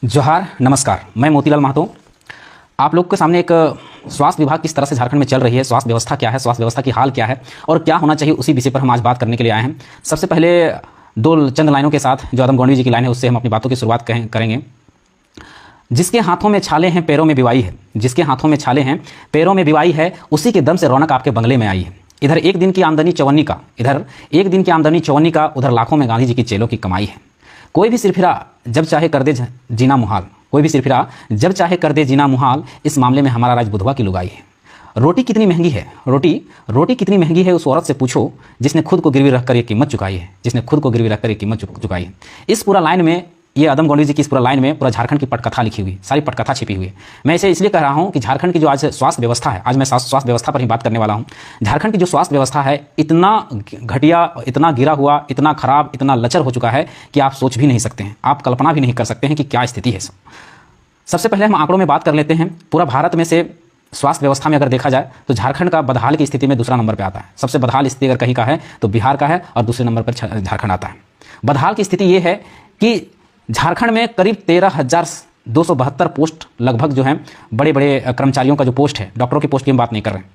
जोहार, नमस्कार। मैं मोतीलाल महतो आप लोग के सामने एक स्वास्थ्य विभाग किस तरह से झारखंड में चल रही है, स्वास्थ्य व्यवस्था क्या है, स्वास्थ्य व्यवस्था की हाल क्या है और क्या होना चाहिए, उसी विषय पर हम आज बात करने के लिए आए हैं। सबसे पहले दो चंद लाइनों के साथ जो आदम गौंडवी जी की लाइन है उससे हम अपनी बातों की शुरुआत करेंगे। जिसके हाथों में छाले हैं पैरों में बिवाई है, जिसके हाथों में छाले हैं पैरों में बिवाई है, उसी के दम से रौनक आपके बंगले में आई है। इधर एक दिन की आमदनी चवन्नी का, उधर लाखों में गांधी जी की चेलों की कमाई है। कोई भी सिरफिरा जब चाहे कर दे जीना मुहाल, कोई भी सिरफिरा जब चाहे कर दे जीना मुहाल, इस मामले में हमारा राज बुधवा की लुगाई है। रोटी कितनी महंगी है, रोटी कितनी महंगी है, उस औरत से पूछो जिसने खुद को गिरवी रखकर ये कीमत चुकाई है, जिसने खुद को गिरवी रखकर ये कीमत चुकाई है। इस पूरा लाइन में, ये आदम गौंडवी जी की इस पूरा लाइन में पूरा झारखंड की पटकथा लिखी हुई, सारी पटकथा छिपी हुई है। मैं इसे इसलिए कह रहा हूँ कि झारखंड की जो आज स्वास्थ्य व्यवस्था है, आज मैं स्वास्थ्य व्यवस्था पर ही बात करने वाला हूँ। झारखंड की जो स्वास्थ्य व्यवस्था है इतना घटिया, इतना गिरा हुआ, इतना खराब, इतना लचर हो चुका है कि आप सोच भी नहीं सकते हैं, आप कल्पना भी नहीं कर सकते हैं कि क्या स्थिति है। सबसे पहले हम आंकड़ों में बात कर लेते हैं। पूरा भारत में से स्वास्थ्य व्यवस्था में अगर देखा जाए तो झारखंड का बदहाल की स्थिति में दूसरा नंबर पर आता है। सबसे बदहाल स्थिति अगर कहीं का है तो बिहार का है और दूसरे नंबर पर झारखंड आता है। बदहाल की स्थिति ये है कि झारखंड में करीब 13,272 पोस्ट लगभग जो है बड़े बड़े कर्मचारियों का जो पोस्ट है, डॉक्टरों की पोस्ट की हम बात नहीं कर रहे हैं,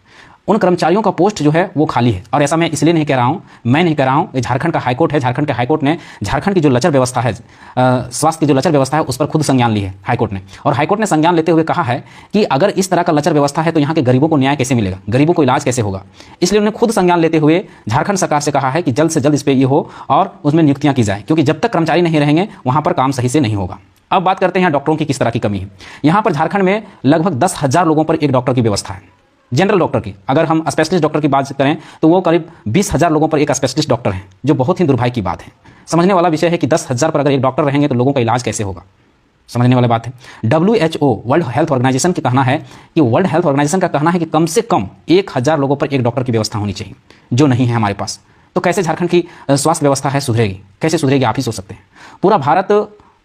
उन कर्मचारियों का पोस्ट जो है वो खाली है। और ऐसा मैं इसलिए नहीं कह रहा हूँ, मैं नहीं कह रहा हूँ, ये झारखंड का हाईकोर्ट है। झारखंड के हाईकोर्ट ने झारखंड की जो लचर व्यवस्था है, स्वास्थ्य की जो लचर व्यवस्था है, उस पर खुद संज्ञान ली है हाईकोर्ट ने। और हाईकोर्ट ने संज्ञान लेते हुए कहा है कि अगर इस तरह का लचर व्यवस्था है तो यहाँ के गरीबों को न्याय कैसे मिलेगा, गरीबों को इलाज कैसे होगा। इसलिए उन्होंने खुद संज्ञान लेते हुए झारखंड सरकार से कहा है कि जल्द से जल्द इस पर ये हो और उसमें नियुक्तियाँ की जाए, क्योंकि जब तक कर्मचारी नहीं रहेंगे वहाँ पर काम सही से नहीं होगा। अब बात करते हैं यहाँ डॉक्टरों की किस तरह की कमी है। यहाँ पर झारखंड में लगभग 10,000 लोगों पर एक डॉक्टर की व्यवस्था है, जनरल डॉक्टर की। अगर हम स्पेशलिस्ट डॉक्टर की बात करें तो वो करीब 20,000 लोगों पर एक स्पेशलिस्ट डॉक्टर है, जो बहुत ही दुर्भाग्य की बात है। समझने वाला विषय है कि 10,000 पर अगर एक डॉक्टर रहेंगे तो लोगों का इलाज कैसे होगा, समझने वाली बात है। WHO वर्ल्ड हेल्थ ऑर्गेनाइजेशन का कहना है कि वर्ल्ड हेल्थ ऑर्गेनाइजेशन का कहना है कि कम से कम 1,000 लोगों पर एक डॉक्टर की व्यवस्था होनी चाहिए, जो नहीं है हमारे पास। तो कैसे झारखंड की स्वास्थ्य व्यवस्था है सुधरेगी, कैसे सुधरेगी, आप ही सोच सकते हैं। पूरा भारत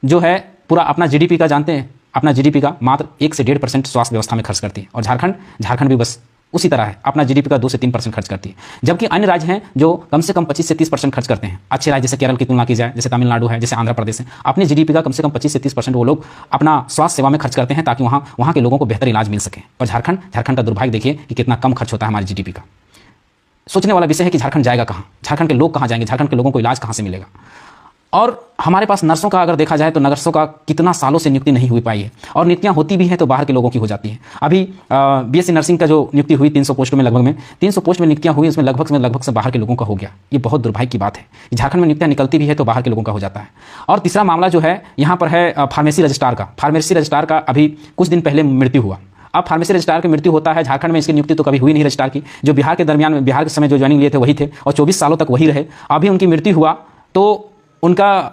जो है पूरा अपना GDP का जानते हैं, अपना GDP का मात्र 1 से 1.5% स्वास्थ्य व्यवस्था में खर्च करती है। और झारखंड भी बस उसी तरह है, अपना GDP का 2 से 3% खर्च करती है। जबकि अन्य राज्य हैं जो कम से कम 25 से 30% खर्च करते हैं। अच्छे राज्य जैसे केरल की तुलना की जाए, जैसे तमिलनाडु है, जैसे आंध्र प्रदेश है, अपने GDP का कम से कम 25 से 30% वो लोग अपना स्वास्थ्य सेवा में खर्च करते हैं ताकि वहाँ के लोगों को बेहतर इलाज मिल सके। और झारखंड का दुर्भाग्य देखिए कि कितना कम खर्च होता है हमारे GDP का। सोचने वाला विषय है कि झारखंड जाएगा कहाँ, झारखंड के लोग कहाँ जाएंगे, झारखंड के लोगों को इलाज कहाँ से मिलेगा। और हमारे पास नर्सों का अगर देखा जाए तो नर्सों का कितना सालों से नियुक्ति नहीं हुई पाई है, और नियुक्तियां होती भी हैं तो बाहर के लोगों की हो जाती है। अभी BSc नर्सिंग का जो नियुक्ति हुई 300 पोस्ट में, लगभग में 300 पोस्ट में नियुक्तियां हुई, उसमें लगभग से बाहर के लोगों का हो गया। ये बहुत दुर्भाग्य की बात है। झारखंड में नियुक्तियां निकलती भी है तो बाहर के लोगों का हो जाता है। और तीसरा मामला जो है यहाँ पर है फार्मेसी रजिस्ट्रार का। फार्मेसी रजिस्ट्रार का अभी कुछ दिन पहले मृत्यु हुआ। अब फार्मेसी रजिस्ट्रार की मृत्यु होता है, झारखंड में इसकी नियुक्ति तो कभी हुई नहीं रजिस्ट्रार की। जो बिहार के समय जो ज्वाइनिंग लिए थे वही थे और 24 सालों तक वही रहे। अभी उनकी मृत्यु हुआ तो उनका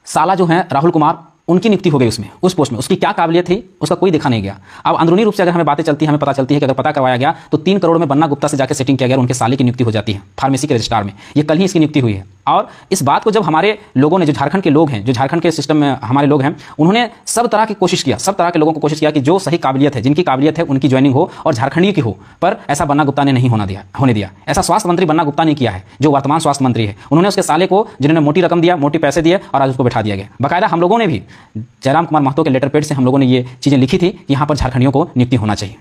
साला जो है राहुल कुमार, उनकी नियुक्ति हो गई उस पोस्ट में। उसकी क्या काबिलियत थी उसका कोई देखा नहीं गया। अब अंदरूनी रूप से अगर हमें बातें चलती है, हमें पता चलती है कि अगर पता करवाया गया तो 3 करोड़ में बन्ना गुप्ता से जाकर सेटिंग किया गया, उनके साले की नियुक्ति हो जाती है फार्मेसी के रजिस्ट्रार में। ये कल ही इसकी नियुक्ति हुई है। और इस बात को जब हमारे लोगों ने, जो झारखंड के लोग हैं, जो झारखंड के सिस्टम में हमारे लोग हैं, उन्होंने सब तरह की कोशिश किया, सब तरह के लोगों को कोशिश किया कि जो सही काबिलियत है, जिनकी काबिलियत है उनकी ज्वाइनिंग हो और झारखंडी की हो, पर ऐसा बन्ना गुप्ता ने नहीं होने दिया। ऐसा स्वास्थ्य मंत्री बन्ना गुप्ता ने किया है, जो वर्तमान स्वास्थ्य मंत्री है। उन्होंने उसके साले को, जिन्होंने मोटी रकम दिया, मोटी पैसे दिए और आज उसको बैठा दिया गया। बाकायदा हम लोगों ने भी जयराम कुमार महतो के लेटर पैड से हम लोगों ने ये चीज़ें लिखी थी कि यहाँ पर झारखंडियों को नियुक्ति होना चाहिए।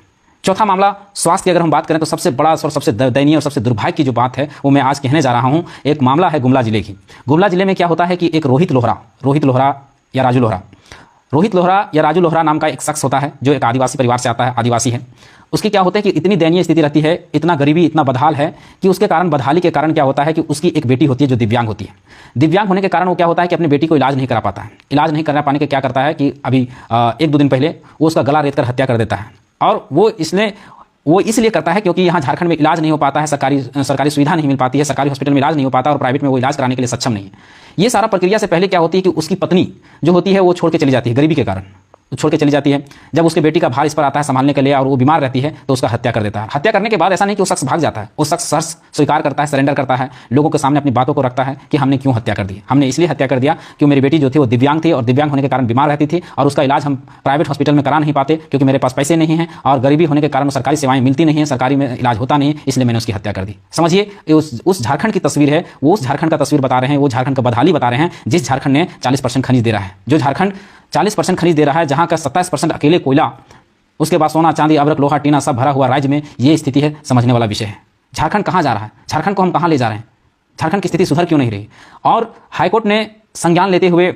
चौथा मामला स्वास्थ्य की अगर हम बात करें तो सबसे बड़ा और सबसे दयनीय और सबसे दुर्भाग्य की जो बात है वो मैं आज कहने जा रहा हूं। एक मामला है गुमला जिले की। गुमला जिले में क्या होता है कि एक रोहित लोहरा या राजू लोहरा नाम का एक शख्स होता है, जो एक आदिवासी परिवार से आता है, आदिवासी है। उसकी क्या होता है कि इतनी दयनीय स्थिति रहती है, इतना गरीबी, इतना बदहाल है कि उसके कारण, बदहाली के कारण क्या होता है कि उसकी एक बेटी होती है जो दिव्यांग होती है। दिव्यांग होने के कारण वो क्या होता है कि अपनी बेटी को इलाज नहीं करा पाता है। इलाज नहीं करा पाने के क्या करता है कि अभी 1-2 दिन पहले वो उसका गला रेत कर हत्या कर देता है। और वो इसलिए करता है क्योंकि यहाँ झारखंड में इलाज नहीं हो पाता है, सरकारी सुविधा नहीं मिल पाती है, सरकारी हॉस्पिटल में इलाज नहीं हो पाता और प्राइवेट में वो इलाज कराने के लिए सक्षम नहीं है। ये सारा प्रक्रिया से पहले क्या होती है कि उसकी पत्नी जो होती है वो छोड़ के चली जाती है, गरीबी के कारण छोड़ के चली जाती है। जब उसके बेटी का भार इस पर आता है संभालने के लिए और वो बीमार रहती है तो उसका हत्या कर देता है। हत्या करने के बाद ऐसा नहीं कि वो शख्स भाग जाता है, वो शख्स स्वीकार करता है, सरेंडर करता है, लोगों के सामने अपनी बातों को रखता है कि हमने क्यों हत्या कर दी। हमने इसलिए हत्या कर दिया कि मेरी बेटी जो थी वो दिव्यांग थी और दिव्यांग होने के कारण बीमार रहती थी और उसका इलाज हम प्राइवेट हॉस्पिटल में करा नहीं पाते क्योंकि मेरे पास पैसे नहीं हैं और गरीबी होने के कारण सरकारी सेवाएं मिलती नहीं है, सरकारी में इलाज होता नहीं है, इसलिए मैंने उसकी हत्या कर दी। समझिए उस झारखंड की तस्वीर है, वो उस झारखंड का तस्वीर बता रहे हैं, वो झारखंड का बदहाली बता रहे हैं जिस झारखंड ने 40% खनिज दे रहा है, जो झारखंड 40% खनिज दे रहा है, जहाँ का 27% अकेले कोयला, उसके बाद सोना चांदी अबरक लोहा टीना सब भरा हुआ राज्य में ये स्थिति है, समझने वाला विषय है। झारखंड कहाँ जा रहा है? झारखंड को हम कहाँ ले जा रहे हैं? झारखंड की स्थिति सुधर क्यों नहीं रही? और हाईकोर्ट ने संज्ञान लेते हुए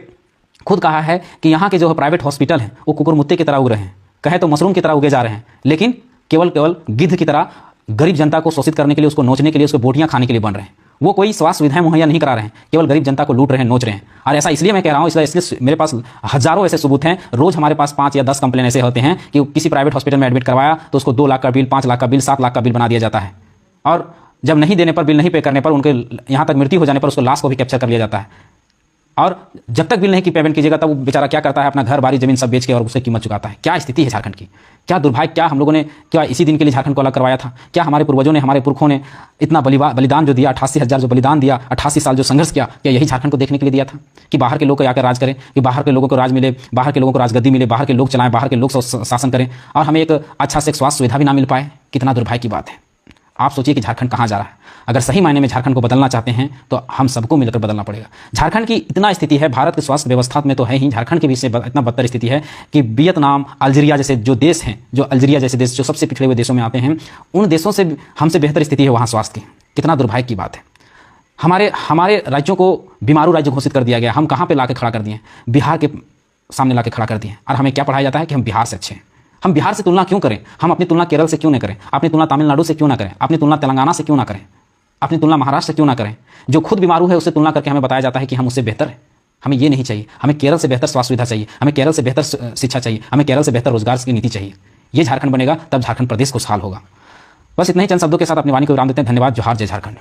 खुद कहा है कि यहाँ के जो प्राइवेट हॉस्पिटल हैं वो कुकुरमुत्ते की तरह उग रहे हैं, कहे तो मशरूम की तरह उगे जा रहे हैं, लेकिन केवल गिद्ध की तरह गरीब जनता को शोषित करने के लिए, उसको नोचने के लिए, उसको बोटियाँ खाने के लिए बन रहे हैं। वो कोई स्वास्थ्य सुविधाएं मुहैया नहीं करा रहे हैं, केवल गरीब जनता को लूट रहे हैं, नोच रहे हैं। और ऐसा इसलिए मैं कह रहा हूँ, इसलिए मेरे पास हजारों ऐसे सबूत हैं। रोज हमारे पास 5 या 10 कंप्लेन ऐसे होते हैं कि किसी प्राइवेट हॉस्पिटल में एडमिट करवाया तो उसको 2 लाख का बिल, 5 लाख का बिल, 7 लाख का बिल बना दिया जाता है, और जब नहीं देने पर, बिल नहीं पे करने पर, उनके यहाँ तक मृत्यु हो जाने पर उसको लाश को भी कैप्चर कर लिया जाता है। और जब तक बिल नहीं की पेमेंट कीजिएगा तब वो बेचारा क्या करता है, अपना घर बारी जमीन सब बेच के और उससे कीमत चुकाता है। क्या स्थिति है झारखंड की? क्या दुर्भाग्य! क्या हम लोगों ने क्या इसी दिन के लिए झारखंड को अलग करवाया था? क्या हमारे पूर्वजों ने, हमारे पुरखों ने इतना बलिदान जो दिया, 88,000 जो बलिदान दिया, 88 साल जो संघर्ष किया, क्या यही झारखंड को देखने के लिए दिया था कि बाहर के लोग आकर राज करें, कि बाहर के लोगों को राज मिले, बाहर के लोगों को राजगद्दी मिले, बाहर के लोग चलाएं, बाहर के लोग शासन करें, और हमें एक अच्छा से स्वास्थ्य सुविधा भी ना मिल पाए? कितना दुर्भाग्य की बात है। आप सोचिए कि झारखंड कहाँ जा रहा है। अगर सही मायने में झारखंड को बदलना चाहते हैं तो हम सबको मिलकर बदलना पड़ेगा। झारखंड की इतना स्थिति है, भारत के स्वास्थ्य व्यवस्था में तो है ही, झारखंड के भी से इतना बदतर स्थिति है कि वियतनाम, अल्जीरिया जैसे जो देश हैं, जो अल्जीरिया जैसे देश जो सबसे पिछड़े हुए देशों में आते हैं, उन देशों से हमसे बेहतर स्थिति है वहाँ स्वास्थ्य की। कितना दुर्भाग्य की बात है। हमारे राज्यों को बीमारू राज्य घोषित कर दिया गया। हम कहाँ पर ला के खड़ा कर दिए? बिहार के सामने ला के खड़ा कर दिए। और हमें क्या पढ़ाया जाता है कि हम बिहार से अच्छे हैं। हम बिहार से तुलना क्यों करें? हम अपनी तुलना केरल से क्यों नहीं करें? अपनी तुलना तमिलनाडु से क्यों ना करें? अपनी तुलना तेलंगाना से क्यों ना करें? अपनी तुलना महाराष्ट्र से क्यों ना करें? जो खुद बीमारू है उससे तुलना करके हमें बताया जाता है कि हम उससे बेहतर है। हमें ये नहीं चाहिए। हमें केरल से बेहतर स्वास्थ्य सुविधा चाहिए, हमें केरल से बेहतर शिक्षा चाहिए, हमें केरल से बेहतर रोजगार की नीति चाहिए। ये झारखंड बनेगा तब झारखंड प्रदेश खुशहाल होगा। बस इतने ही चंद शब्दों के साथ अपनी वाणी को विराम देते हैं। धन्यवाद। जोहार, जय झारखंड।